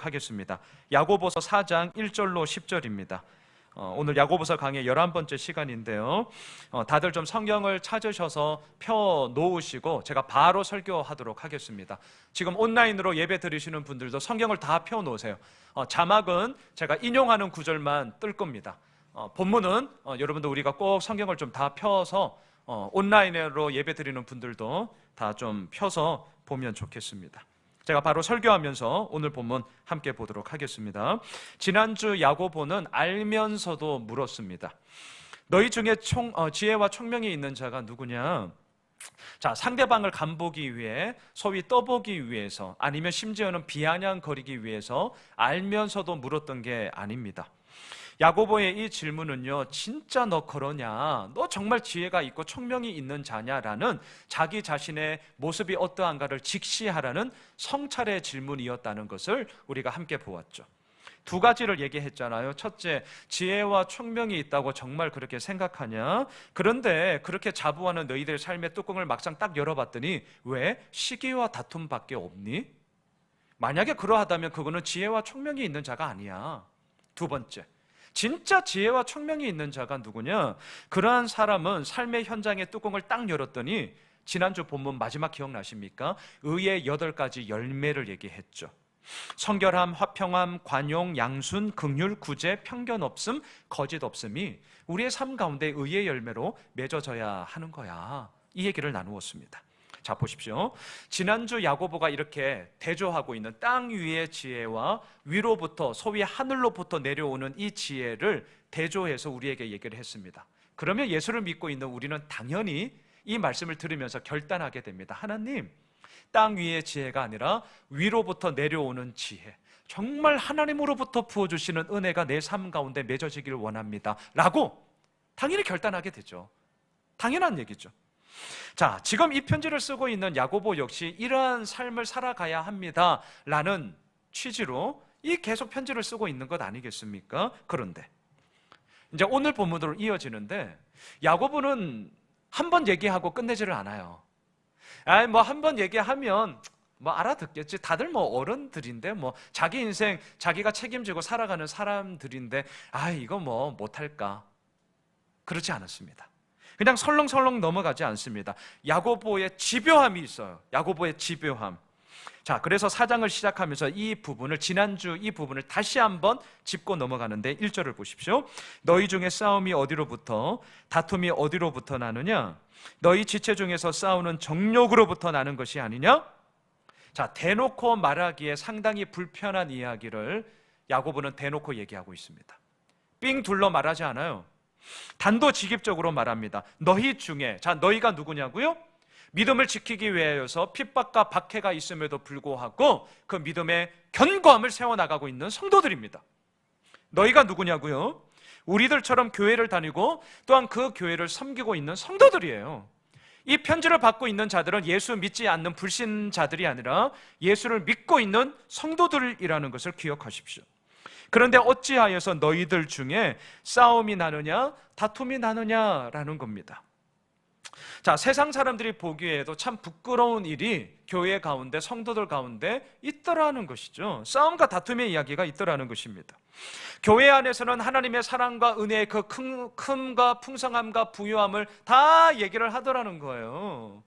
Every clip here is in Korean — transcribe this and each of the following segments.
보도록 하겠습니다. 야고보서 4장 1절로 10절입니다. 오늘 야고보서 강의 11번째 시간인데요. 다들 좀 성경을 찾으셔서 펴 놓으시고 제가 바로 설교하도록 하겠습니다. 지금 온라인으로 예배 드리시는 분들도 성경을 다 펴 놓으세요. 자막은 제가 인용하는 구절만 뜰 겁니다. 본문은 여러분들 우리가 꼭 성경을 좀 다 펴서 온라인으로 예배 드리는 분들도 다 좀 펴서 보면 좋겠습니다. 제가 바로 설교하면서 오늘 본문 함께 보도록 하겠습니다. 지난주 야고보는 알면서도 물었습니다. 너희 중에 지혜와 총명이 있는 자가 누구냐? 자, 상대방을 간보기 위해, 소위 떠보기 위해서, 아니면 심지어는 비아냥거리기 위해서 알면서도 물었던 게 아닙니다. 야고보의 이 질문은요, 진짜 너 그러냐? 너 정말 지혜가 있고 총명이 있는 자냐라는 자기 자신의 모습이 어떠한가를 직시하라는 성찰의 질문이었다는 것을 우리가 함께 보았죠. 두 가지를 얘기했잖아요. 첫째, 지혜와 총명이 있다고 정말 그렇게 생각하냐? 그런데 그렇게 자부하는 너희들 삶의 뚜껑을 막상 딱 열어봤더니 왜 시기와 다툼밖에 없니? 만약에 그러하다면 그거는 지혜와 총명이 있는 자가 아니야. 두 번째, 진짜 지혜와 총명이 있는 자가 누구냐? 그러한 사람은 삶의 현장의 뚜껑을 딱 열었더니 지난주 본문 마지막 기억나십니까? 의의 8가지 열매를 얘기했죠. 성결함, 화평함, 관용, 양순, 긍휼, 구제, 편견 없음, 거짓 없음이 우리의 삶 가운데 의의 열매로 맺어져야 하는 거야. 이 얘기를 나누었습니다. 자, 보십시오. 지난주 야고보가 이렇게 대조하고 있는 땅 위의 지혜와 위로부터, 소위 하늘로부터 내려오는 이 지혜를 대조해서 우리에게 얘기를 했습니다. 그러면 예수를 믿고 있는 우리는 당연히 이 말씀을 들으면서 결단하게 됩니다. 하나님, 땅 위의 지혜가 아니라 위로부터 내려오는 지혜, 정말 하나님으로부터 부어주시는 은혜가 내 삶 가운데 맺어지길 원합니다 라고 당연히 결단하게 되죠. 당연한 얘기죠. 자, 지금 이 편지를 쓰고 있는 야고보 역시 이러한 삶을 살아가야 합니다 라는 취지로 이 계속 편지를 쓰고 있는 것 아니겠습니까? 그런데 이제 오늘 본문으로 이어지는데 야고보는 한 번 얘기하고 끝내지를 않아요. 뭐 한 번 얘기하면 뭐 알아듣겠지. 다들 뭐 어른들인데 뭐 자기 인생 자기가 책임지고 살아가는 사람들인데 이거 뭐 못할까? 그렇지 않았습니다. 그냥 설렁설렁 넘어가지 않습니다. 야고보의 집요함이 있어요. 야고보의 집요함. 자, 그래서 4장을 시작하면서 이 부분을, 지난주 이 부분을 다시 한번 짚고 넘어가는데 1절을 보십시오. 너희 중에 싸움이 어디로부터, 다툼이 어디로부터 나느냐? 너희 지체 중에서 싸우는 정욕으로부터 나는 것이 아니냐? 자, 대놓고 말하기에 상당히 불편한 이야기를 야고보는 대놓고 얘기하고 있습니다. 삥 둘러 말하지 않아요. 단도직입적으로 말합니다. 너희 중에, 자, 너희가 누구냐고요? 믿음을 지키기 위하여서 핍박과 박해가 있음에도 불구하고 그 믿음의 견고함을 세워나가고 있는 성도들입니다. 너희가 누구냐고요? 우리들처럼 교회를 다니고 또한 그 교회를 섬기고 있는 성도들이에요. 이 편지를 받고 있는 자들은 예수 믿지 않는 불신자들이 아니라 예수를 믿고 있는 성도들이라는 것을 기억하십시오. 그런데 어찌하여서 너희들 중에 싸움이 나느냐, 다툼이 나느냐라는 겁니다. 자, 세상 사람들이 보기에도 참 부끄러운 일이 교회 가운데, 성도들 가운데 있더라는 것이죠. 싸움과 다툼의 이야기가 있더라는 것입니다. 교회 안에서는 하나님의 사랑과 은혜의 그 큼과 풍성함과 부유함을 다 얘기를 하더라는 거예요.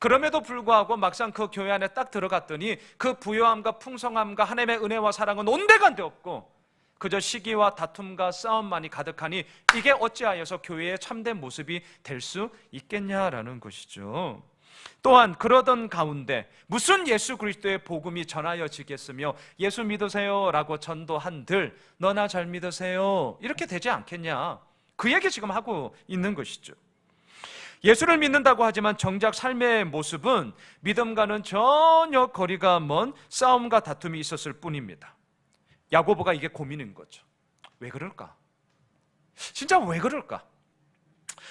그럼에도 불구하고 막상 그 교회 안에 딱 들어갔더니 그 부유함과 풍성함과 하나님의 은혜와 사랑은 온데간데 없고 그저 시기와 다툼과 싸움만이 가득하니 이게 어찌하여서 교회의 참된 모습이 될 수 있겠냐라는 것이죠. 또한 그러던 가운데 무슨 예수 그리스도의 복음이 전하여지겠으며 예수 믿으세요 라고 전도한들 너나 잘 믿으세요 이렇게 되지 않겠냐, 그 얘기 지금 하고 있는 것이죠. 예수를 믿는다고 하지만 정작 삶의 모습은 믿음과는 전혀 거리가 먼 싸움과 다툼이 있었을 뿐입니다. 야고보가 이게 고민인 거죠. 왜 그럴까? 진짜 왜 그럴까?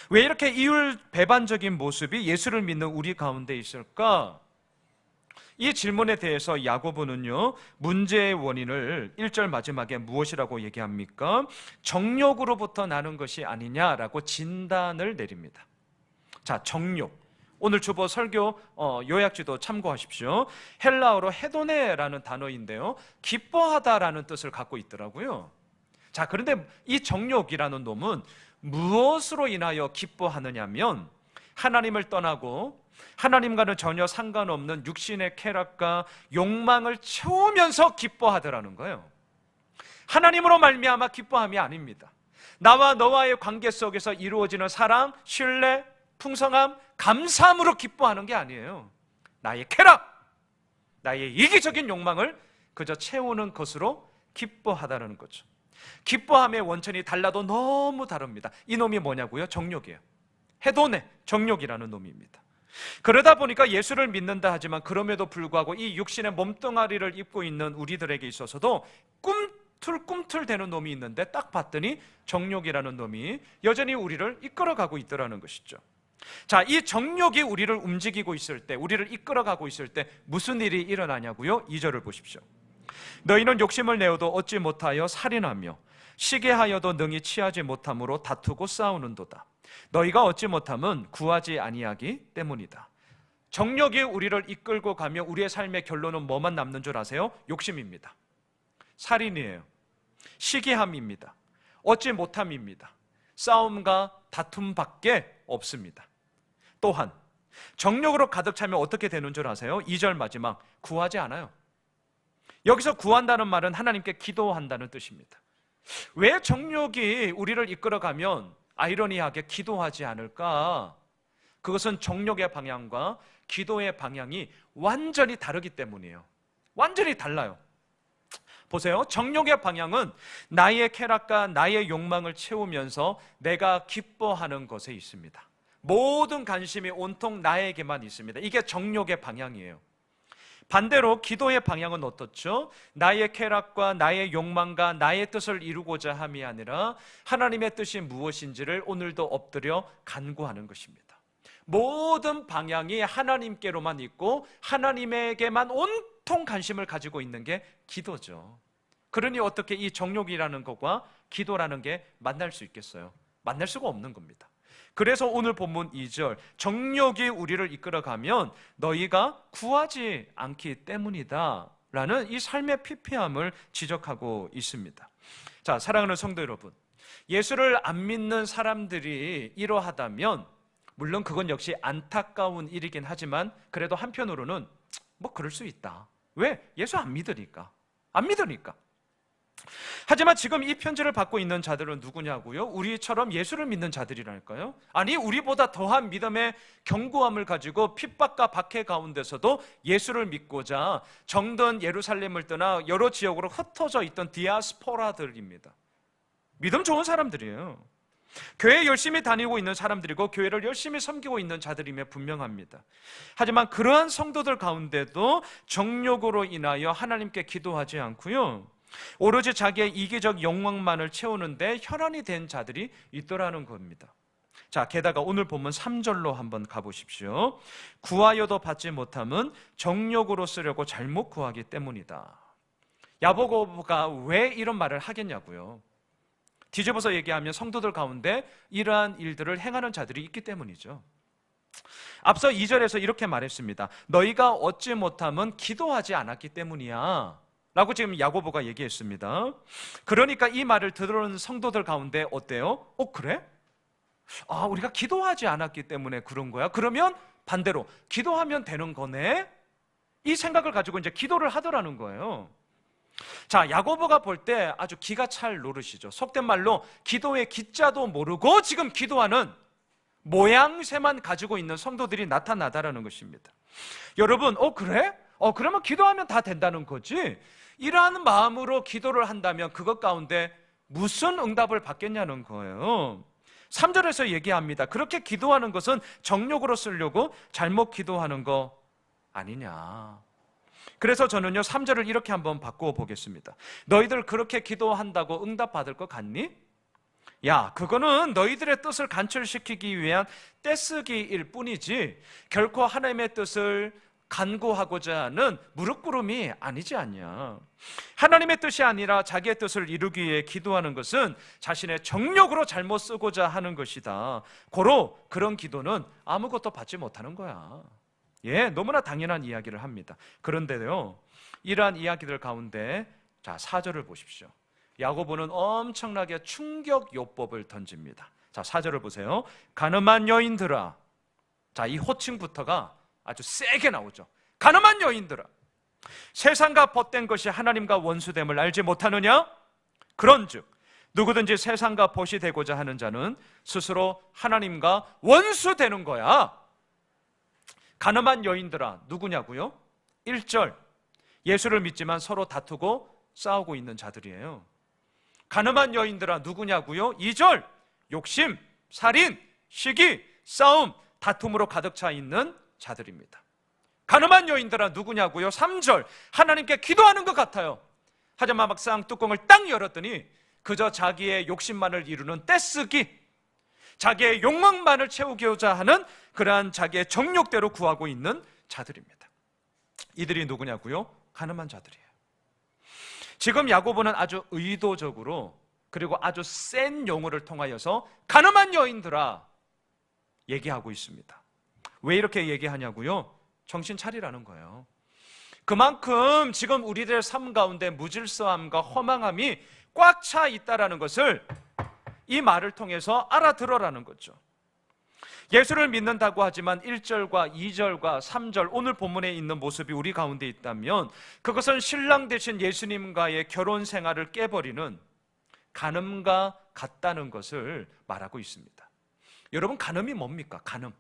왜 이렇게 이율배반적인 모습이 예수를 믿는 우리 가운데 있을까? 이 질문에 대해서 야고보는요, 문제의 원인을 1절 마지막에 무엇이라고 얘기합니까? 정욕으로부터 나는 것이 아니냐라고 진단을 내립니다. 자, 정욕. 오늘 주보 설교 요약지도 참고하십시오. 헬라어로 헤도네라는 단어인데요, 기뻐하다라는 뜻을 갖고 있더라고요. 자, 그런데 이 정욕이라는 놈은 무엇으로 인하여 기뻐하느냐면 하나님을 떠나고 하나님과는 전혀 상관없는 육신의 쾌락과 욕망을 채우면서 기뻐하더라는 거예요. 하나님으로 말미암아 기뻐함이 아닙니다. 나와 너와의 관계 속에서 이루어지는 사랑, 신뢰, 풍성함, 감사함으로 기뻐하는 게 아니에요. 나의 쾌락, 나의 이기적인 욕망을 그저 채우는 것으로 기뻐하다는 거죠. 기뻐함의 원천이 달라도 너무 다릅니다. 이놈이 뭐냐고요? 정욕이에요. 헤도네, 정욕이라는 놈입니다. 그러다 보니까 예수를 믿는다 하지만 그럼에도 불구하고 이 육신의 몸뚱아리를 입고 있는 우리들에게 있어서도 꿈틀꿈틀대는 놈이 있는데 딱 봤더니 정욕이라는 놈이 여전히 우리를 이끌어가고 있더라는 것이죠. 자, 이 정욕이 우리를 움직이고 있을 때, 우리를 이끌어가고 있을 때 무슨 일이 일어나냐고요? 2절을 보십시오. 너희는 욕심을 내어도 얻지 못하여 살인하며 시기하여도 능히 취하지 못함으로 다투고 싸우는도다. 너희가 얻지 못함은 구하지 아니하기 때문이다. 정욕이 우리를 이끌고 가며 우리의 삶의 결론은 뭐만 남는 줄 아세요? 욕심입니다. 살인이에요. 시기함입니다. 얻지 못함입니다. 싸움과 다툼밖에 없습니다. 또한 정욕으로 가득 차면 어떻게 되는 줄 아세요? 2절 마지막, 구하지 않아요. 여기서 구한다는 말은 하나님께 기도한다는 뜻입니다. 왜 정욕이 우리를 이끌어가면 아이러니하게 기도하지 않을까? 그것은 정욕의 방향과 기도의 방향이 완전히 다르기 때문이에요. 완전히 달라요. 보세요. 정욕의 방향은 나의 쾌락과 나의 욕망을 채우면서 내가 기뻐하는 것에 있습니다. 모든 관심이 온통 나에게만 있습니다. 이게 정욕의 방향이에요. 반대로 기도의 방향은 어떻죠? 나의 쾌락과 나의 욕망과 나의 뜻을 이루고자 함이 아니라 하나님의 뜻이 무엇인지를 오늘도 엎드려 간구하는 것입니다. 모든 방향이 하나님께로만 있고 하나님에게만 온통 관심을 가지고 있는 게 기도죠. 그러니 어떻게 이 정욕이라는 것과 기도라는 게 만날 수 있겠어요? 만날 수가 없는 겁니다. 그래서 오늘 본문 2절, 정욕이 우리를 이끌어가면 너희가 구하지 않기 때문이다 라는 이 삶의 피폐함을 지적하고 있습니다. 자, 사랑하는 성도 여러분, 예수를 안 믿는 사람들이 이러하다면 물론 그건 역시 안타까운 일이긴 하지만 그래도 한편으로는 뭐 그럴 수 있다. 왜? 예수 안 믿으니까. 하지만 지금 이 편지를 받고 있는 자들은 누구냐고요? 우리처럼 예수를 믿는 자들이랄까요? 아니, 우리보다 더한 믿음의 견고함을 가지고 핍박과 박해 가운데서도 예수를 믿고자 정든 예루살렘을 떠나 여러 지역으로 흩어져 있던 디아스포라들입니다. 믿음 좋은 사람들이에요. 교회 열심히 다니고 있는 사람들이고 교회를 열심히 섬기고 있는 자들임에 분명합니다. 하지만 그러한 성도들 가운데도 정욕으로 인하여 하나님께 기도하지 않고요, 오로지 자기의 이기적 욕망만을 채우는데 혈안이 된 자들이 있더라는 겁니다. 자, 게다가 오늘 본문 3절로 한번 가보십시오. 구하여도 받지 못함은 정욕으로 쓰려고 잘못 구하기 때문이다. 야고보가 왜 이런 말을 하겠냐고요? 뒤집어서 얘기하면 성도들 가운데 이러한 일들을 행하는 자들이 있기 때문이죠. 앞서 2절에서 이렇게 말했습니다. 너희가 얻지 못함은 기도하지 않았기 때문이야 라고 지금 야고보가 얘기했습니다. 그러니까 이 말을 들은 성도들 가운데 어때요? 그래? 우리가 기도하지 않았기 때문에 그런 거야? 그러면 반대로 기도하면 되는 거네? 이 생각을 가지고 이제 기도를 하더라는 거예요. 자, 야고보가 볼 때 아주 기가 찰 노릇이죠. 속된 말로 기도의 기자도 모르고 지금 기도하는 모양새만 가지고 있는 성도들이 나타나다라는 것입니다. 여러분, 그래? 그러면 기도하면 다 된다는 거지? 이러한 마음으로 기도를 한다면 그것 가운데 무슨 응답을 받겠냐는 거예요. 3절에서 얘기합니다. 그렇게 기도하는 것은 정욕으로 쓰려고 잘못 기도하는 거 아니냐. 그래서 저는요 3절을 이렇게 한번 바꾸어 보겠습니다. 너희들 그렇게 기도한다고 응답받을 것 같니? 야, 그거는 너희들의 뜻을 간철시키기 위한 떼쓰기일 뿐이지 결코 하나님의 뜻을 간구하고자 하는 무릎꿇음이 아니지 않냐. 하나님의 뜻이 아니라 자기의 뜻을 이루기 위해 기도하는 것은 자신의 정력으로 잘못 쓰고자 하는 것이다. 고로 그런 기도는 아무것도 받지 못하는 거야. 예, 너무나 당연한 이야기를 합니다. 그런데요, 이러한 이야기들 가운데 자, 4절을 보십시오. 야고보는 엄청나게 충격 요법을 던집니다. 자, 4절을 보세요. 가늠한 여인들아. 자, 이 호칭부터가 아주 세게 나오죠. 가늠한 여인들아, 세상과 벗된 것이 하나님과 원수됨을 알지 못하느냐? 그런즉 누구든지 세상과 벗이 되고자 하는 자는 스스로 하나님과 원수되는 거야. 가늠한 여인들아, 누구냐고요? 1절, 예수를 믿지만 서로 다투고 싸우고 있는 자들이에요. 가늠한 여인들아, 누구냐고요? 2절, 욕심, 살인, 시기, 싸움, 다툼으로 가득 차 있는 자들입니다. 가늠한 여인들아, 누구냐고요? 3절, 하나님께 기도하는 것 같아요. 하지만 막상 뚜껑을 딱 열었더니 그저 자기의 욕심만을 이루는 떼쓰기, 자기의 욕망만을 채우고자 하는 그러한 자기의 정욕대로 구하고 있는 자들입니다. 이들이 누구냐고요? 가늠한 자들이에요. 지금 야고보는 아주 의도적으로 그리고 아주 센 용어를 통하여서 가늠한 여인들아 얘기하고 있습니다. 왜 이렇게 얘기하냐고요? 정신 차리라는 거예요. 그만큼 지금 우리들의 삶 가운데 무질서함과 허망함이 꽉 차 있다라는 것을 이 말을 통해서 알아들어라는 거죠. 예수를 믿는다고 하지만 1절과 2절과 3절 오늘 본문에 있는 모습이 우리 가운데 있다면 그것은 신랑 되신 예수님과의 결혼 생활을 깨버리는 간음과 같다는 것을 말하고 있습니다. 여러분, 간음이 뭡니까? 간음.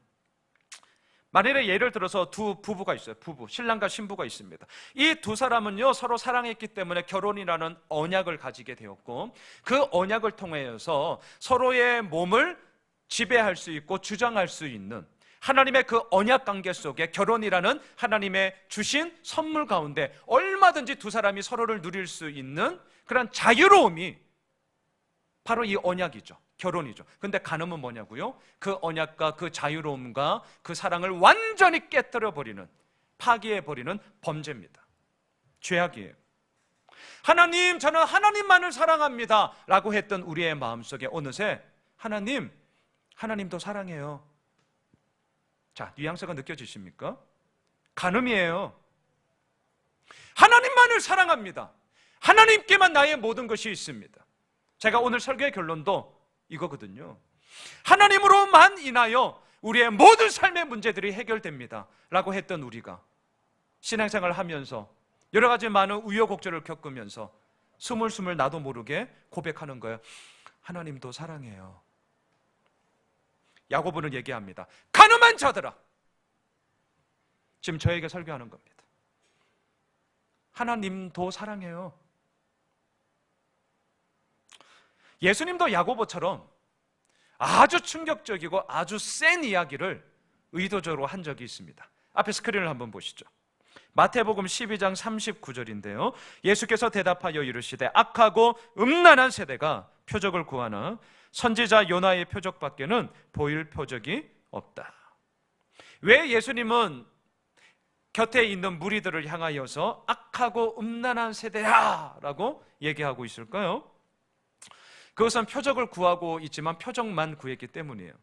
만일에 예를 들어서 두 부부가 있어요. 부부, 신랑과 신부가 있습니다. 이 두 사람은요, 서로 사랑했기 때문에 결혼이라는 언약을 가지게 되었고, 그 언약을 통해서 서로의 몸을 지배할 수 있고 주장할 수 있는 하나님의 그 언약 관계 속에 결혼이라는 하나님의 주신 선물 가운데 얼마든지 두 사람이 서로를 누릴 수 있는 그런 자유로움이 바로 이 언약이죠. 결혼이죠. 근데 간음은 뭐냐고요? 그 언약과 그 자유로움과 그 사랑을 완전히 깨뜨려버리는, 파기해버리는 범죄입니다. 죄악이에요. 하나님, 저는 하나님만을 사랑합니다 라고 했던 우리의 마음속에 어느새 하나님도 사랑해요. 자, 뉘앙스가 느껴지십니까? 간음이에요. 하나님만을 사랑합니다. 하나님께만 나의 모든 것이 있습니다. 제가 오늘 설교의 결론도 이거거든요. 하나님으로만 인하여 우리의 모든 삶의 문제들이 해결됩니다 라고 했던 우리가 신앙생활을 하면서 여러 가지 많은 우여곡절을 겪으면서 스물스물 나도 모르게 고백하는 거예요. 하나님도 사랑해요. 야고보는 얘기합니다. 간음한 자들아, 지금 저에게 설교하는 겁니다. 하나님도 사랑해요. 예수님도 야고보처럼 아주 충격적이고 아주 센 이야기를 의도적으로 한 적이 있습니다. 앞에 스크린을 한번 보시죠. 마태복음 12장 39절인데요. 예수께서 대답하여 이르시되 악하고 음란한 세대가 표적을 구하나 선지자 요나의 표적밖에는 보일 표적이 없다. 왜 예수님은 곁에 있는 무리들을 향하여서 악하고 음란한 세대야 라고 얘기하고 있을까요? 그것은 표적을 구하고 있지만 표적만 구했기 때문이에요.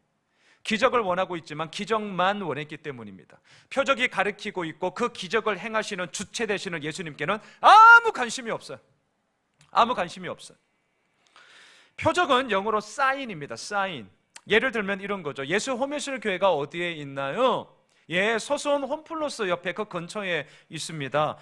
기적을 원하고 있지만 기적만 원했기 때문입니다. 표적이 가리키고 있고 그 기적을 행하시는 주체 되시는 예수님께는 아무 관심이 없어요. 아무 관심이 없어요. 표적은 영어로 사인입니다. 사인. 예를 들면 이런 거죠. 예수 홈이실 교회가 어디에 있나요? 예, 서수원 홈플러스 옆에 그 근처에 있습니다.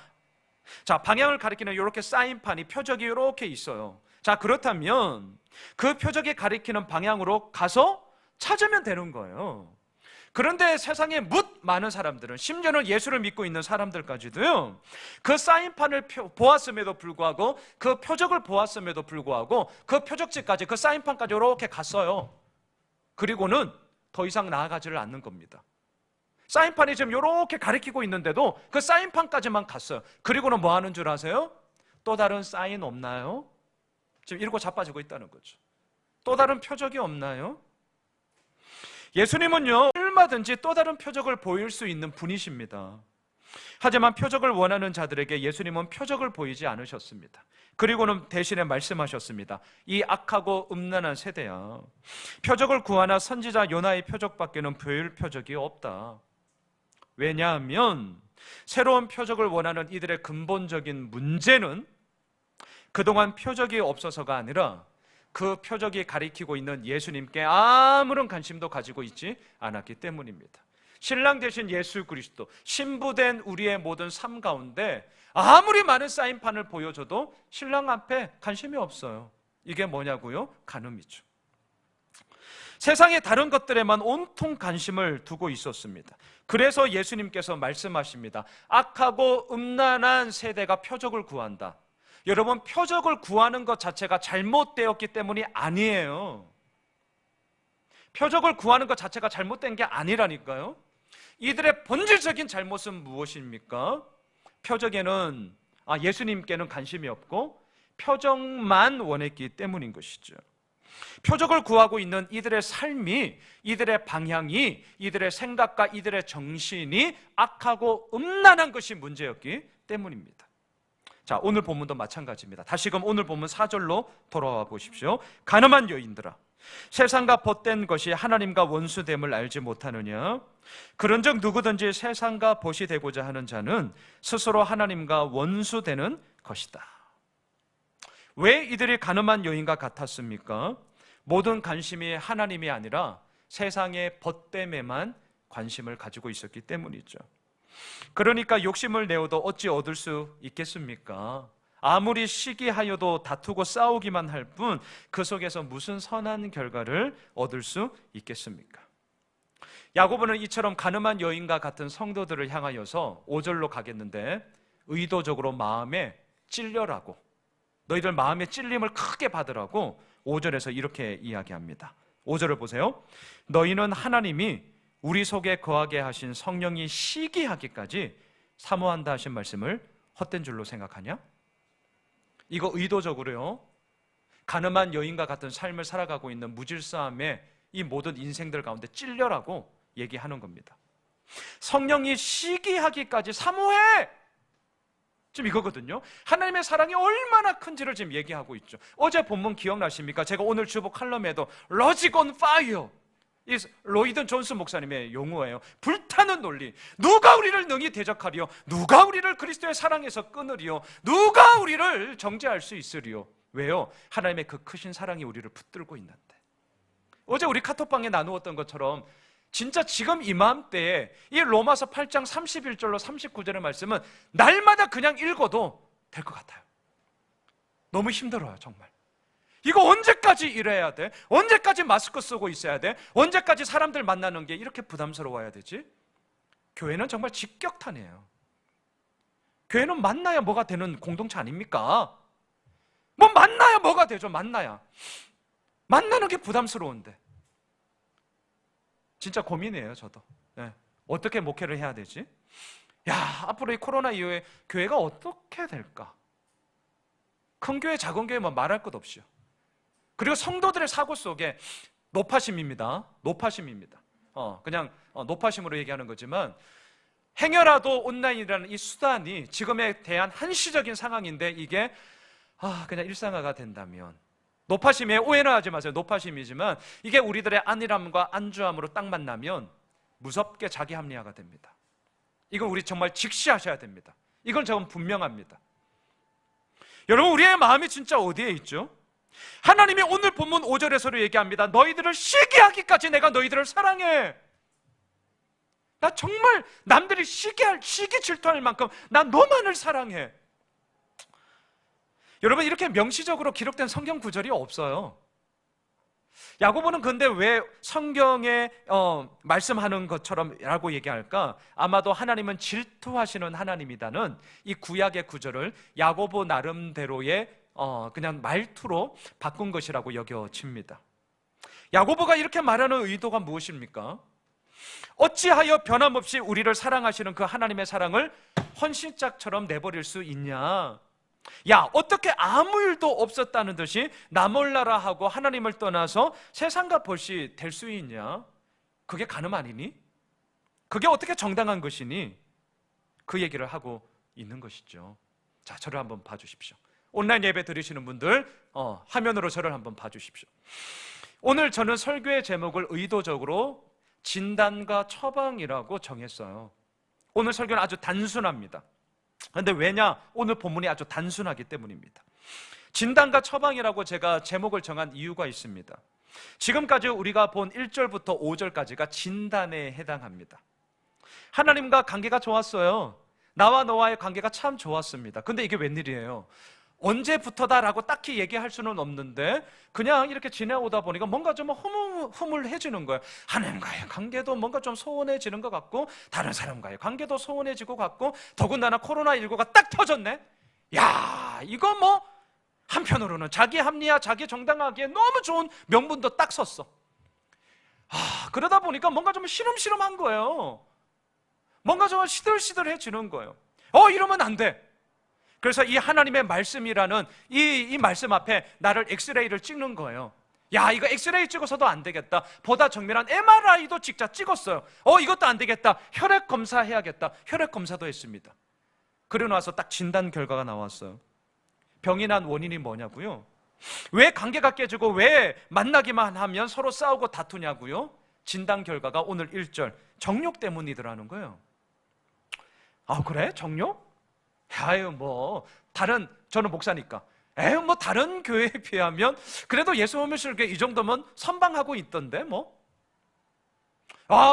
자, 방향을 가리키는 이렇게 사인판이 표적이 이렇게 있어요. 자, 그렇다면 그 표적이 가리키는 방향으로 가서 찾으면 되는 거예요. 그런데 세상에 뭇 많은 사람들은, 심지어는 예수를 믿고 있는 사람들까지도요, 그 사인판을 보았음에도 불구하고, 그 표적을 보았음에도 불구하고 그 표적지까지, 그 사인판까지 이렇게 갔어요. 그리고는 더 이상 나아가지를 않는 겁니다. 사인판이 지금 이렇게 가리키고 있는데도 그 사인판까지만 갔어요. 그리고는 뭐 하는 줄 아세요? 또 다른 사인 없나요? 지금 이러고 자빠지고 있다는 거죠. 또 다른 표적이 없나요? 예수님은요, 얼마든지 또 다른 표적을 보일 수 있는 분이십니다. 하지만 표적을 원하는 자들에게 예수님은 표적을 보이지 않으셨습니다. 그리고는 대신에 말씀하셨습니다. 이 악하고 음란한 세대야, 표적을 구하나 선지자 요나의 표적밖에는 보일 표적이 없다. 왜냐하면 새로운 표적을 원하는 이들의 근본적인 문제는 그동안 표적이 없어서가 아니라 그 표적이 가리키고 있는 예수님께 아무런 관심도 가지고 있지 않았기 때문입니다. 신랑 되신 예수 그리스도, 신부된 우리의 모든 삶 가운데 아무리 많은 사인판을 보여줘도 신랑 앞에 관심이 없어요. 이게 뭐냐고요? 간음이죠. 세상의 다른 것들에만 온통 관심을 두고 있었습니다. 그래서 예수님께서 말씀하십니다. 악하고 음란한 세대가 표적을 구한다. 여러분, 표적을 구하는 것 자체가 잘못되었기 때문이 아니에요. 표적을 구하는 것 자체가 잘못된 게 아니라니까요. 이들의 본질적인 잘못은 무엇입니까? 표적에는 예수님께는 관심이 없고 표적만 원했기 때문인 것이죠. 표적을 구하고 있는 이들의 삶이, 이들의 방향이, 이들의 생각과 이들의 정신이 악하고 음란한 것이 문제였기 때문입니다. 자, 오늘 본문도 마찬가지입니다. 다시금 오늘 본문 4절로 돌아와 보십시오. 가늠한 여인들아, 세상과 벗된 것이 하나님과 원수됨을 알지 못하느냐? 그런즉 누구든지 세상과 벗이 되고자 하는 자는 스스로 하나님과 원수되는 것이다. 왜 이들이 가늠한 여인과 같았습니까? 모든 관심이 하나님이 아니라 세상의 벗됨에만 관심을 가지고 있었기 때문이죠. 그러니까 욕심을 내어도 어찌 얻을 수 있겠습니까? 아무리 시기하여도 다투고 싸우기만 할 뿐 그 속에서 무슨 선한 결과를 얻을 수 있겠습니까? 야고보는 이처럼 가늠한 여인과 같은 성도들을 향하여서 5절로 가겠는데, 의도적으로 마음에 찔려라고, 너희들 마음에 찔림을 크게 받으라고 5절에서 이렇게 이야기합니다. 5절을 보세요. 너희는 하나님이 우리 속에 거하게 하신 성령이 시기하기까지 사모한다 하신 말씀을 헛된 줄로 생각하냐? 이거 의도적으로요, 가늠한 여인과 같은 삶을 살아가고 있는 무질서함의 이 모든 인생들 가운데 찔려라고 얘기하는 겁니다. 성령이 시기하기까지 사모해! 지금 이거거든요. 하나님의 사랑이 얼마나 큰지를 지금 얘기하고 있죠. 어제 본문 기억나십니까? 제가 오늘 주보 칼럼에도 Logic on Fire, 이 로이든 존스 목사님의 용어예요. 불타는 논리. 누가 우리를 능히 대적하리요? 누가 우리를 그리스도의 사랑에서 끊으리요? 누가 우리를 정죄할 수 있으리요? 왜요? 하나님의 그 크신 사랑이 우리를 붙들고 있는데. 어제 우리 카톡방에 나누었던 것처럼 진짜 지금 이맘때에 이 로마서 8장 31절로 39절의 말씀은 날마다 그냥 읽어도 될 것 같아요. 너무 힘들어요, 정말. 이거 언제까지 이래야 돼? 언제까지 마스크 쓰고 있어야 돼? 언제까지 사람들 만나는 게 이렇게 부담스러워야 되지? 교회는 정말 직격탄이에요. 교회는 만나야 뭐가 되는 공동체 아닙니까? 뭐 만나야 뭐가 되죠? 만나는 게 부담스러운데. 진짜 고민이에요, 저도. 네. 어떻게 목회를 해야 되지? 앞으로 이 코로나 이후에 교회가 어떻게 될까? 큰 교회, 작은 교회 뭐 말할 것 없이요. 그리고 성도들의 사고 속에 노파심입니다. 그냥 노파심으로 얘기하는 거지만, 행여라도 온라인이라는 이 수단이 지금에 대한 한시적인 상황인데 이게 그냥 일상화가 된다면, 노파심에 오해는 하지 마세요. 노파심이지만 이게 우리들의 안일함과 안주함으로 딱 만나면 무섭게 자기 합리화가 됩니다. 이건 우리 정말 직시하셔야 됩니다. 이건 저는 분명합니다. 여러분, 우리의 마음이 진짜 어디에 있죠? 하나님이 오늘 본문 5절에서도 얘기합니다. 너희들을 시기하기까지 내가 너희들을 사랑해. 나 정말 남들이 시기 질투할 만큼 난 너만을 사랑해. 여러분, 이렇게 명시적으로 기록된 성경 구절이 없어요. 야고보는 근데 왜 성경에 말씀하는 것처럼 라고 얘기할까? 아마도 하나님은 질투하시는 하나님이다는 이 구약의 구절을 야고보 나름대로의 그냥 말투로 바꾼 것이라고 여겨집니다. 야고보가 이렇게 말하는 의도가 무엇입니까? 어찌하여 변함없이 우리를 사랑하시는 그 하나님의 사랑을 헌신짝처럼 내버릴 수 있냐? 어떻게 아무 일도 없었다는 듯이 나 몰라라 하고 하나님을 떠나서 세상과 벗이 될 수 있냐? 그게 가늠 아니니? 그게 어떻게 정당한 것이니? 그 얘기를 하고 있는 것이죠. 자, 저를 한번 봐주십시오. 온라인 예배 들으시는 분들 화면으로 저를 한번 봐주십시오. 오늘 저는 설교의 제목을 의도적으로 진단과 처방이라고 정했어요. 오늘 설교는 아주 단순합니다. 그런데 왜냐? 오늘 본문이 아주 단순하기 때문입니다. 진단과 처방이라고 제가 제목을 정한 이유가 있습니다. 지금까지 우리가 본 1절부터 5절까지가 진단에 해당합니다. 하나님과 관계가 좋았어요. 나와 너와의 관계가 참 좋았습니다. 근데 이게 웬일이에요? 언제부터다라고 딱히 얘기할 수는 없는데 그냥 이렇게 지내오다 보니까 뭔가 좀 흐물해지는 거예요. 하나님과의 관계도 뭔가 좀 소원해지는 것 같고 다른 사람과의 관계도 소원해지고 같고 더군다나 코로나19가 딱 터졌네. 야, 이거 뭐 한편으로는 자기 합리화, 자기 정당하기에 너무 좋은 명분도 딱 섰어. 그러다 보니까 뭔가 좀 시름시름한 거예요. 뭔가 좀 시들시들해지는 거예요. 이러면 안 돼. 그래서 이 하나님의 말씀이라는 이 말씀 앞에 나를 엑스레이를 찍는 거예요. 야, 이거 엑스레이 찍어서도 안 되겠다. 보다 정밀한 MRI도 직접 찍었어요. 이것도 안 되겠다. 혈액 검사 해야겠다. 혈액 검사도 했습니다. 그러고 나서 딱 진단 결과가 나왔어요. 병이 난 원인이 뭐냐고요? 왜 관계가 깨지고 왜 만나기만 하면 서로 싸우고 다투냐고요? 진단 결과가 오늘 1절 정욕 때문이더라는 거예요. 그래? 정욕? 저는 목사니까 뭐 다른 교회에 비하면 그래도 예수오면실교회 이 정도면 선방하고 있던데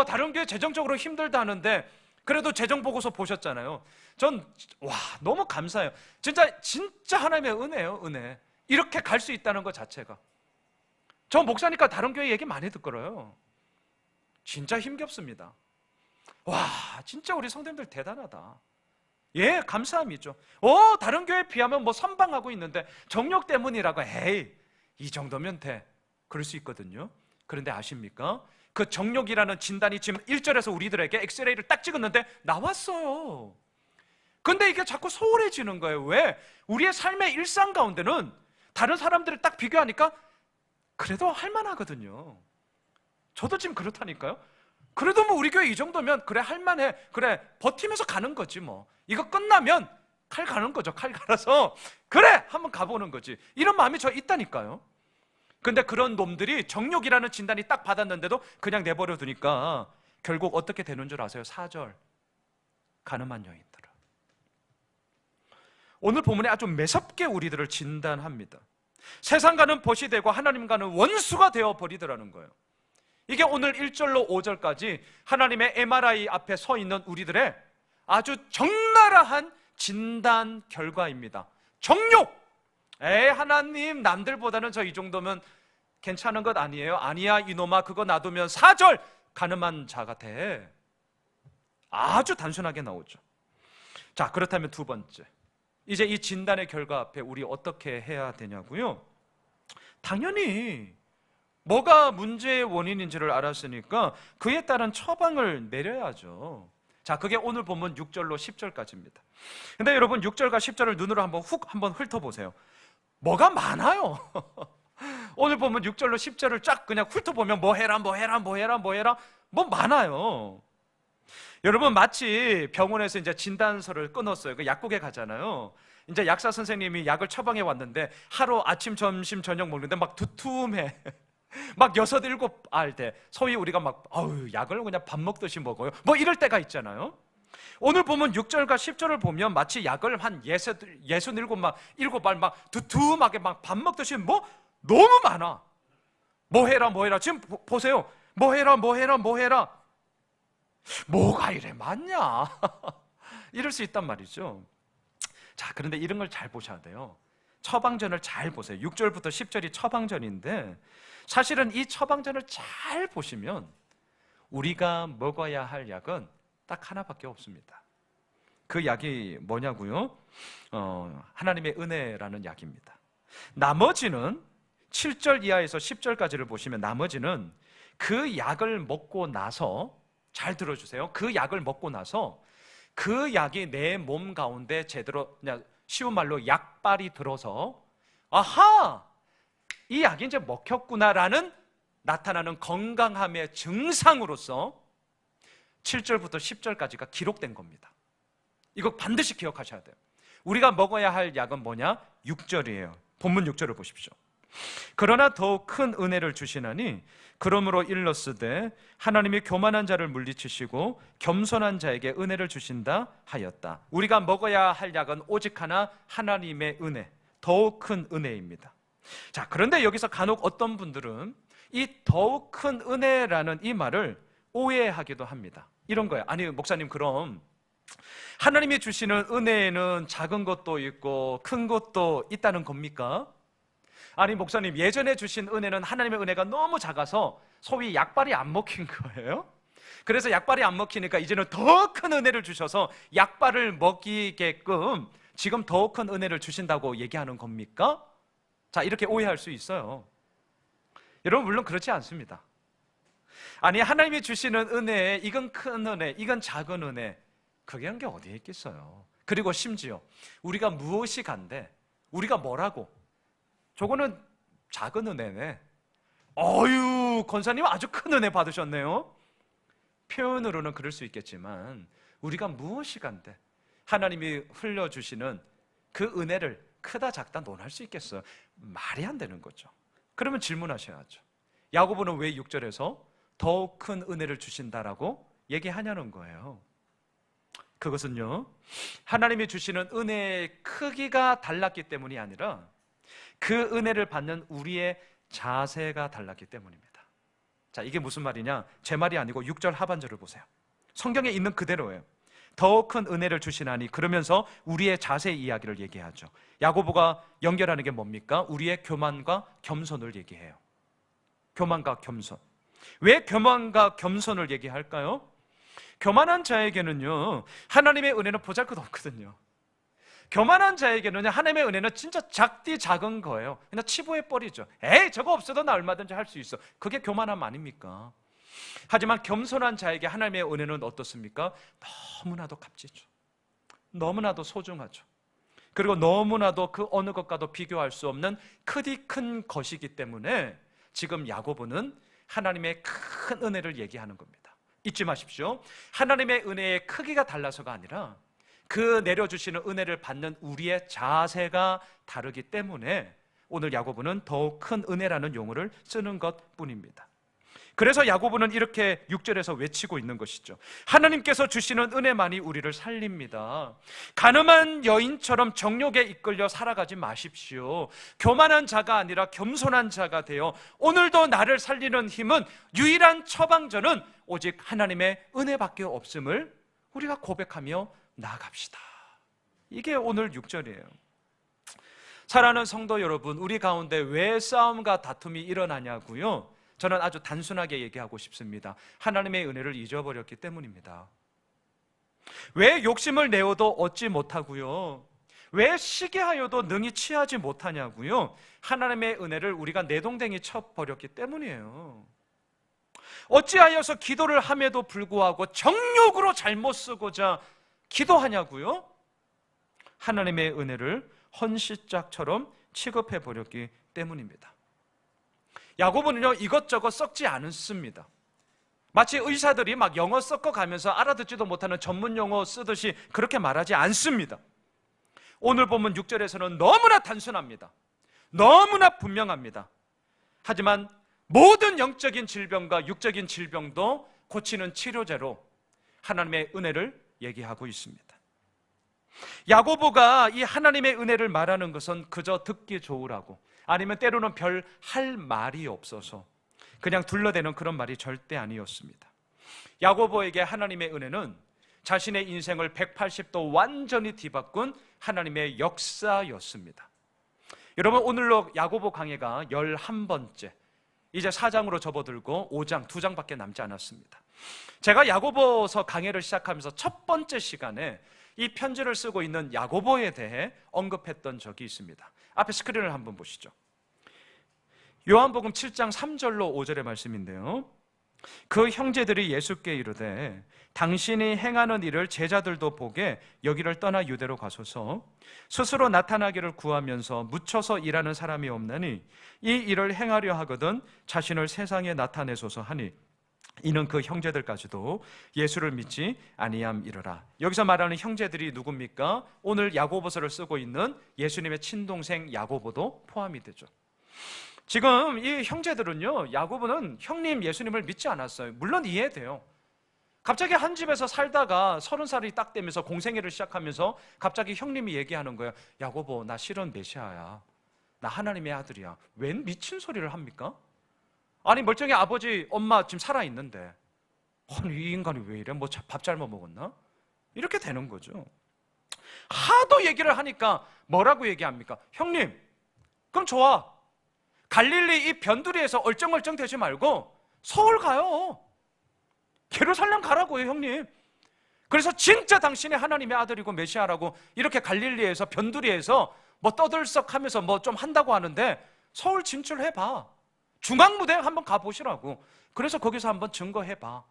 다른 교회 재정적으로 힘들다 하는데 그래도 재정 보고서 보셨잖아요. 전 너무 감사해요. 진짜 하나님의 은혜예요. 은혜. 이렇게 갈 수 있다는 것 자체가. 저 목사니까 다른 교회 얘기 많이 듣거든요. 진짜 힘겹습니다. 진짜 우리 성도님들 대단하다. 예, 감사함이죠. 다른 교회에 비하면 선방하고 있는데 정욕 때문이라고 이 정도면 돼. 그럴 수 있거든요. 그런데 아십니까? 그 정욕이라는 진단이 지금 1절에서 우리들에게 엑스레이를 딱 찍었는데 나왔어요. 근데 이게 자꾸 소홀해지는 거예요. 왜? 우리의 삶의 일상 가운데는 다른 사람들을 딱 비교하니까 그래도 할만하거든요. 저도 지금 그렇다니까요. 그래도 우리 교회 이 정도면 그래 할만해. 그래 버티면서 가는 거지 이거 끝나면 칼 가는 거죠. 칼 갈아서 그래 한번 가보는 거지. 이런 마음이 저 있다니까요. 근데 그런 놈들이 정욕이라는 진단이 딱 받았는데도 그냥 내버려 두니까 결국 어떻게 되는 줄 아세요? 4절 가늠한 여인들아. 오늘 본문에 아주 매섭게 우리들을 진단합니다. 세상과는 벗이 되고 하나님과는 원수가 되어 버리더라는 거예요. 이게 오늘 1절로 5절까지 하나님의 MRI 앞에 서 있는 우리들의 아주 적나라한 진단 결과입니다. 정욕! 하나님 남들보다는 저 이 정도면 괜찮은 것 아니에요? 아니야 이놈아 그거 놔두면 4절 가늠한 자가 돼. 아주 단순하게 나오죠. 자, 그렇다면 두 번째, 이제 이 진단의 결과 앞에 우리 어떻게 해야 되냐고요? 당연히 뭐가 문제의 원인인지를 알았으니까 그에 따른 처방을 내려야죠. 자, 그게 오늘 본문 6절로 10절까지입니다. 근데 여러분 6절과 10절을 눈으로 한번 훑어보세요. 뭐가 많아요. 오늘 보면 6절로 10절을 쫙 그냥 훑어보면 뭐 해라 많아요. 여러분 마치 병원에서 이제 진단서를 끊었어요. 그 약국에 가잖아요. 이제 약사 선생님이 약을 처방해 왔는데 하루 아침, 점심, 저녁 먹는데 막 두툼해. 막 6, 7알 소위 우리가 약을 그냥 밥 먹듯이 먹어요. 이럴 때가 있잖아요. 오늘 보면 6절과 10절을 보면 마치 약을 한 67알 막 두툼하게 막 밥 먹듯이 너무 많아. 뭐 해라 지금 보세요. 뭐 해라 뭐가 이래 많냐. 이럴 수 있단 말이죠. 자, 그런데 이런 걸 잘 보셔야 돼요. 처방전을 잘 보세요. 6절부터 10절이 처방전인데 사실은 이 처방전을 잘 보시면 우리가 먹어야 할 약은 딱 하나밖에 없습니다. 그 약이 뭐냐고요? 하나님의 은혜라는 약입니다. 나머지는 7절 이하에서 10절까지를 보시면 나머지는 그 약을 먹고 나서, 잘 들어주세요. 그 약을 먹고 나서 그 약이 내 몸 가운데 제대로, 그냥 쉬운 말로 약발이 들어서 아하! 이 약이 이제 먹혔구나라는 나타나는 건강함의 증상으로서 7절부터 10절까지가 기록된 겁니다. 이거 반드시 기억하셔야 돼요. 우리가 먹어야 할 약은 뭐냐? 6절이에요. 본문 6절을 보십시오. 그러나 더욱 큰 은혜를 주시나니 그러므로 일렀으되 하나님이 교만한 자를 물리치시고 겸손한 자에게 은혜를 주신다 하였다. 우리가 먹어야 할 약은 오직 하나, 하나님의 은혜, 더욱 큰 은혜입니다. 자, 그런데 여기서 간혹 어떤 분들은 이 더욱 큰 은혜라는 이 말을 오해하기도 합니다. 이런 거예요. 아니 목사님, 그럼 하나님이 주시는 은혜에는 작은 것도 있고 큰 것도 있다는 겁니까? 아니 목사님, 예전에 주신 은혜는 하나님의 은혜가 너무 작아서 소위 약발이 안 먹힌 거예요. 그래서 약발이 안 먹히니까 이제는 더 큰 은혜를 주셔서 약발을 먹이게끔 지금 더 큰 은혜를 주신다고 얘기하는 겁니까? 자, 이렇게 오해할 수 있어요. 여러분, 물론 그렇지 않습니다. 아니, 하나님이 주시는 은혜에 이건 큰 은혜, 이건 작은 은혜, 그게 한 게 어디에 있겠어요. 그리고 심지어 우리가 무엇이 간데, 우리가 뭐라고, 저거는 작은 은혜네, 어유 권사님 아주 큰 은혜 받으셨네요. 표현으로는 그럴 수 있겠지만 우리가 무엇이 간데 하나님이 흘려주시는 그 은혜를 크다 작다 논할 수 있겠어요? 말이 안 되는 거죠. 그러면 질문하셔야죠. 야고보는 왜 6절에서 더욱 큰 은혜를 주신다라고 얘기하냐는 거예요. 그것은요, 하나님이 주시는 은혜의 크기가 달랐기 때문이 아니라 그 은혜를 받는 우리의 자세가 달랐기 때문입니다. 자, 이게 무슨 말이냐? 제 말이 아니고 6절 하반절을 보세요. 성경에 있는 그대로예요. 더욱 큰 은혜를 주시나니, 그러면서 우리의 자세 이야기를 얘기하죠. 야고보가 연결하는 게 뭡니까? 우리의 교만과 겸손을 얘기해요. 교만과 겸손. 왜 교만과 겸손을 얘기할까요? 교만한 자에게는요, 하나님의 은혜는 보잘것없거든요. 교만한 자에게는 하나님의 은혜는 진짜 작디 작은 거예요. 그냥 치부해 버리죠. 에이, 저거 없어도 나 얼마든지 할 수 있어. 그게 교만함 아닙니까? 하지만 겸손한 자에게 하나님의 은혜는 어떻습니까? 너무나도 값지죠. 너무나도 소중하죠. 그리고 너무나도 그 어느 것과도 비교할 수 없는 크디 큰 것이기 때문에 지금 야고보는 하나님의 큰 은혜를 얘기하는 겁니다. 잊지 마십시오. 하나님의 은혜의 크기가 달라서가 아니라 그 내려주시는 은혜를 받는 우리의 자세가 다르기 때문에 오늘 야고보는 더욱 큰 은혜라는 용어를 쓰는 것뿐입니다. 그래서 야고보는 이렇게 6절에서 외치고 있는 것이죠. 하나님께서 주시는 은혜만이 우리를 살립니다. 가늠한 여인처럼 정욕에 이끌려 살아가지 마십시오. 교만한 자가 아니라 겸손한 자가 되어 오늘도 나를 살리는 힘은, 유일한 처방전은 오직 하나님의 은혜밖에 없음을 우리가 고백하며 나아갑시다. 이게 오늘 6절이에요. 사랑하는 성도 여러분, 우리 가운데 왜 싸움과 다툼이 일어나냐고요? 저는 아주 단순하게 얘기하고 싶습니다. 하나님의 은혜를 잊어버렸기 때문입니다. 왜 욕심을 내어도 얻지 못하고요? 왜 시기하여도 능히 취하지 못하냐고요? 하나님의 은혜를 우리가 내동댕이 쳐버렸기 때문이에요. 어찌하여서 기도를 함에도 불구하고 정욕으로 잘못 쓰고자 기도하냐고요? 하나님의 은혜를 헌시짝처럼 취급해버렸기 때문입니다. 야고보는요, 이것저것 썩지 않습니다. 마치 의사들이 막 영어 섞어가면서 알아듣지도 못하는 전문 용어 쓰듯이 그렇게 말하지 않습니다. 오늘 본문 6절에서는 너무나 단순합니다. 너무나 분명합니다. 하지만 모든 영적인 질병과 육적인 질병도 고치는 치료제로 하나님의 은혜를 얘기하고 있습니다. 야고보가 이 하나님의 은혜를 말하는 것은 그저 듣기 좋으라고, 아니면 때로는 별 할 말이 없어서 그냥 둘러대는 그런 말이 절대 아니었습니다. 야고보에게 하나님의 은혜는 자신의 인생을 180도 완전히 뒤바꾼 하나님의 역사였습니다. 여러분, 오늘로 야고보 강해가 11번째, 이제 4장으로 접어들고 5장, 2장밖에 남지 않았습니다. 제가 야고보서 강해를 시작하면서 첫 번째 시간에 이 편지를 쓰고 있는 야고보에 대해 언급했던 적이 있습니다. 앞에 스크린을 한번 보시죠. 요한복음 7장 3절로 5절의 말씀인데요, 그 형제들이 예수께 이르되 당신이 행하는 일을 제자들도 보게 여기를 떠나 유대로 가소서. 스스로 나타나기를 구하면서 묻혀서 일하는 사람이 없나니 이 일을 행하려 하거든 자신을 세상에 나타내소서 하니, 이는 그 형제들까지도 예수를 믿지 아니함이르라. 여기서 말하는 형제들이 누굽니까? 오늘 야고보서를 쓰고 있는 예수님의 친동생 야고보도 포함이 되죠. 지금 이 형제들은요, 야고보는 형님 예수님을 믿지 않았어요. 물론 이해돼요. 갑자기 한 집에서 살다가 30살이 딱 되면서 공생애를 시작하면서 갑자기 형님이 얘기하는 거예요. 야고보, 나 실은 메시아야. 나 하나님의 아들이야. 웬 미친 소리를 합니까? 아니 멀쩡히 아버지, 엄마 지금 살아있는데 아니 이 인간이 왜 이래? 뭐 밥 잘못 먹었나? 이렇게 되는 거죠. 하도 얘기를 하니까 뭐라고 얘기합니까? 형님, 그럼 좋아. 갈릴리 이 변두리에서 얼쩡얼쩡 되지 말고 서울 가요. 예루살렘 가라고요, 형님. 그래서 진짜 당신이 하나님의 아들이고 메시아라고 이렇게 갈릴리에서 변두리에서 뭐 떠들썩하면서 뭐 좀 한다고 하는데 서울 진출해봐. 중앙무대에 한번 가보시라고. 그래서 거기서 한번 증거해봐.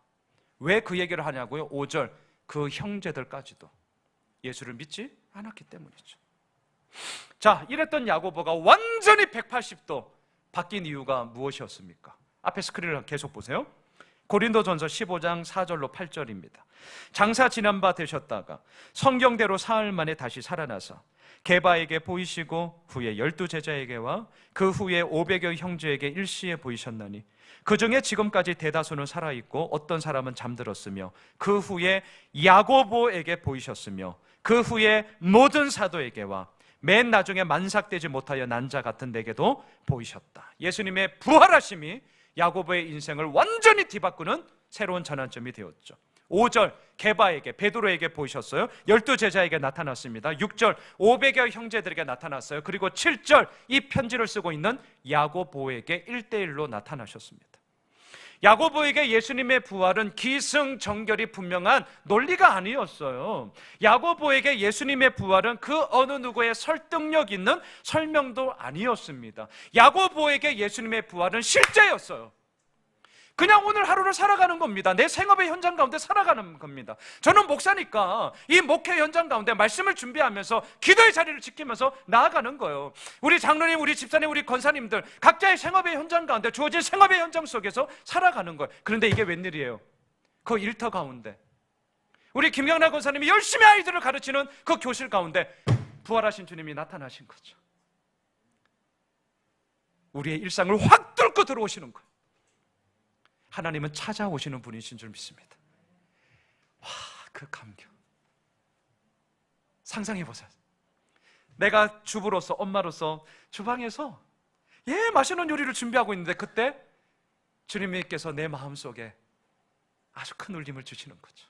왜 그 얘기를 하냐고요? 5절, 그 형제들까지도 예수를 믿지 않았기 때문이죠. 자, 이랬던 야고보가 완전히 180도 바뀐 이유가 무엇이었습니까? 앞에 스크린을 계속 보세요. 고린도전서 15장 4절로 8절입니다. 장사 지난 바 되셨다가 성경대로 사흘 만에 다시 살아나서 게바에게 보이시고 후에 12제자에게와 그 후에 500여 형제에게 일시에 보이셨나니 그 중에 지금까지 대다수는 살아있고 어떤 사람은 잠들었으며 그 후에 야고보에게 보이셨으며 그 후에 모든 사도에게와 맨 나중에 만삭되지 못하여 난 자 같은 내게도 보이셨다. 예수님의 부활하심이 야고보의 인생을 완전히 뒤바꾸는 새로운 전환점이 되었죠. 5절 게바에게, 베드로에게 보이셨어요. 12제자에게 나타났습니다. 6절 500여 형제들에게 나타났어요. 그리고 7절 이 편지를 쓰고 있는 야고보에게 1대1로 나타나셨습니다. 야고보에게 예수님의 부활은 기승전결이 분명한 논리가 아니었어요. 야고보에게 예수님의 부활은 그 어느 누구의 설득력 있는 설명도 아니었습니다. 야고보에게 예수님의 부활은 실제였어요. 그냥 오늘 하루를 살아가는 겁니다. 내 생업의 현장 가운데 살아가는 겁니다. 저는 목사니까 이 목회 현장 가운데 말씀을 준비하면서 기도의 자리를 지키면서 나아가는 거예요. 우리 장로님, 우리 집사님, 우리 권사님들 각자의 생업의 현장 가운데 주어진 생업의 현장 속에서 살아가는 거예요. 그런데 이게 웬일이에요? 그 일터 가운데 우리 김경란 권사님이 열심히 아이들을 가르치는 그 교실 가운데 부활하신 주님이 나타나신 거죠. 우리의 일상을 확 뚫고 들어오시는 거예요. 하나님은 찾아오시는 분이신 줄 믿습니다. 와, 그 감격. 상상해 보세요. 내가 주부로서, 엄마로서 주방에서 맛있는 요리를 준비하고 있는데 그때 주님께서 내 마음속에 아주 큰 울림을 주시는 거죠.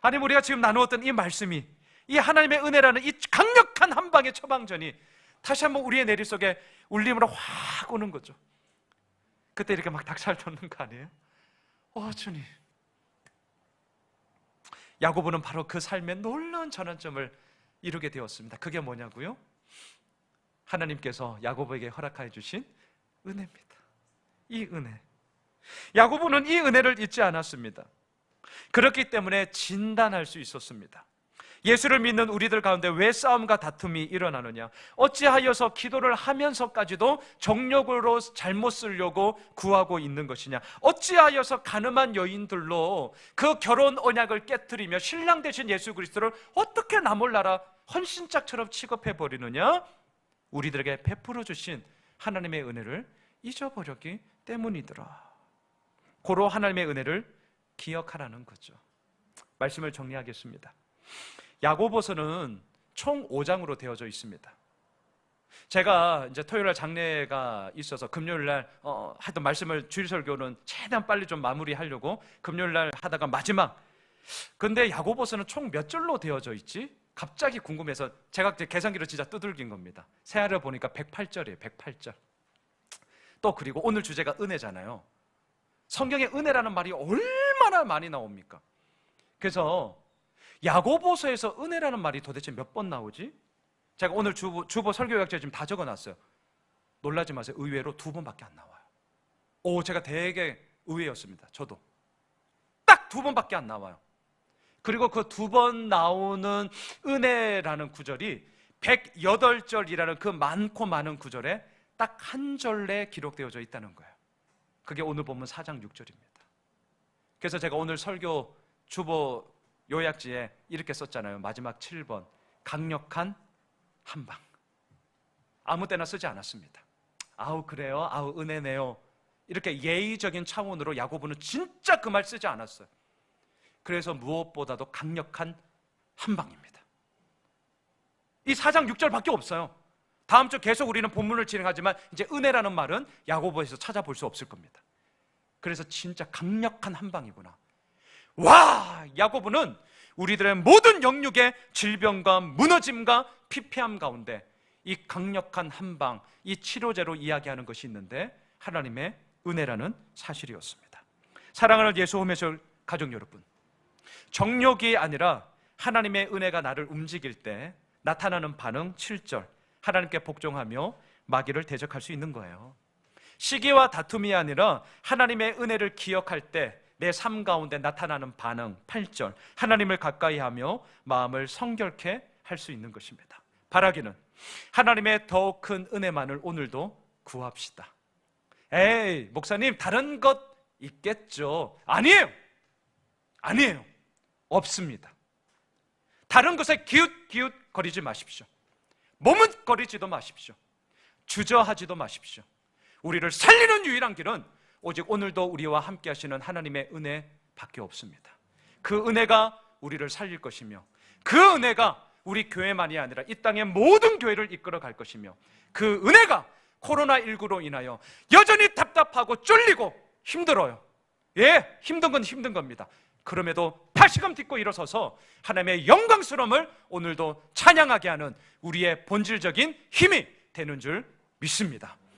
아니면 우리가 지금 나누었던 이 말씀이, 이 하나님의 은혜라는 이 강력한 한 방의 처방전이 다시 한번 우리의 내리 속에 울림으로 확 오는 거죠. 그때 이렇게 막 닭살 돋는 거 아니에요? 주님. 야고보는 바로 그 삶의 놀라운 전환점을 이루게 되었습니다. 그게 뭐냐고요? 하나님께서 야고보에게 허락하여 주신 은혜입니다. 이 은혜. 야고보는 이 은혜를 잊지 않았습니다. 그렇기 때문에 진단할 수 있었습니다. 예수를 믿는 우리들 가운데 왜 싸움과 다툼이 일어나느냐? 어찌하여서 기도를 하면서까지도 정욕으로 잘못 쓰려고 구하고 있는 것이냐? 어찌하여서 가늠한 여인들로 그 결혼 언약을 깨트리며 신랑 되신 예수 그리스도를 어떻게 나 몰라라 헌신짝처럼 취급해버리느냐? 우리들에게 베풀어 주신 하나님의 은혜를 잊어버렸기 때문이더라. 고로 하나님의 은혜를 기억하라는 거죠. 말씀을 정리하겠습니다. 야고보서는 총 5장으로 되어져 있습니다. 제가 이제 토요일날 장례가 있어서 금요일날 하여튼 말씀을 주일 설교는 최대한 빨리 좀 마무리하려고 금요일날 하다가 마지막. 근데 야고보서는 총 몇 절로 되어져 있지? 갑자기 궁금해서 제가 계산기로 진짜 두들긴 겁니다. 새하를 보니까 108절이에요. 108절. 또 그리고 오늘 주제가 은혜잖아요. 성경에 은혜라는 말이 얼마나 많이 나옵니까? 그래서 야고보서에서 은혜라는 말이 도대체 몇 번 나오지? 제가 오늘 주보 설교약지에 지금 다 적어놨어요. 놀라지 마세요. 의외로 2번밖에 안 나와요. 제가 되게 의외였습니다. 저도 딱 2번밖에 안 나와요. 그리고 그 2번 나오는 은혜라는 구절이 108절이라는 그 많고 많은 구절에 딱 한 절에 기록되어져 있다는 거예요. 그게 오늘 보면 4장 6절입니다. 그래서 제가 오늘 설교 주보 요약지에 이렇게 썼잖아요. 마지막 7번, 강력한 한방. 아무 때나 쓰지 않았습니다. 아우 그래요? 아우 은혜네요. 이렇게 예의적인 차원으로 야고보는 진짜 그 말 쓰지 않았어요. 그래서 무엇보다도 강력한 한방입니다. 이 4장 6절밖에 없어요. 다음 주 계속 우리는 본문을 진행하지만 이제 은혜라는 말은 야고보에서 찾아볼 수 없을 겁니다. 그래서 진짜 강력한 한방이구나. 와, 야고보는 우리들의 모든 영육의 질병과 무너짐과 피폐함 가운데 이 강력한 한방, 이 치료제로 이야기하는 것이 있는데 하나님의 은혜라는 사실이었습니다. 사랑하는 예수 홈에서 가족 여러분, 정욕이 아니라 하나님의 은혜가 나를 움직일 때 나타나는 반응 7절, 하나님께 복종하며 마귀를 대적할 수 있는 거예요. 시기와 다툼이 아니라 하나님의 은혜를 기억할 때 내 삶 가운데 나타나는 반응 8절, 하나님을 가까이 하며 마음을 성결케 할 수 있는 것입니다. 바라기는 하나님의 더욱 큰 은혜만을 오늘도 구합시다. 에이 목사님 다른 것 있겠죠. 아니에요. 없습니다. 다른 것에 기웃기웃 거리지 마십시오. 머뭇거리지도 마십시오. 주저하지도 마십시오. 우리를 살리는 유일한 길은 오직 오늘도 우리와 함께 하시는 하나님의 은혜밖에 없습니다. 그 은혜가 우리를 살릴 것이며 그 은혜가 우리 교회만이 아니라 이 땅의 모든 교회를 이끌어 갈 것이며 그 은혜가 코로나19로 인하여 여전히 답답하고 쫄리고 힘들어요. 예, 힘든 건 힘든 겁니다. 그럼에도 다시금 딛고 일어서서 하나님의 영광스러움을 오늘도 찬양하게 하는 우리의 본질적인 힘이 되는 줄 믿습니다.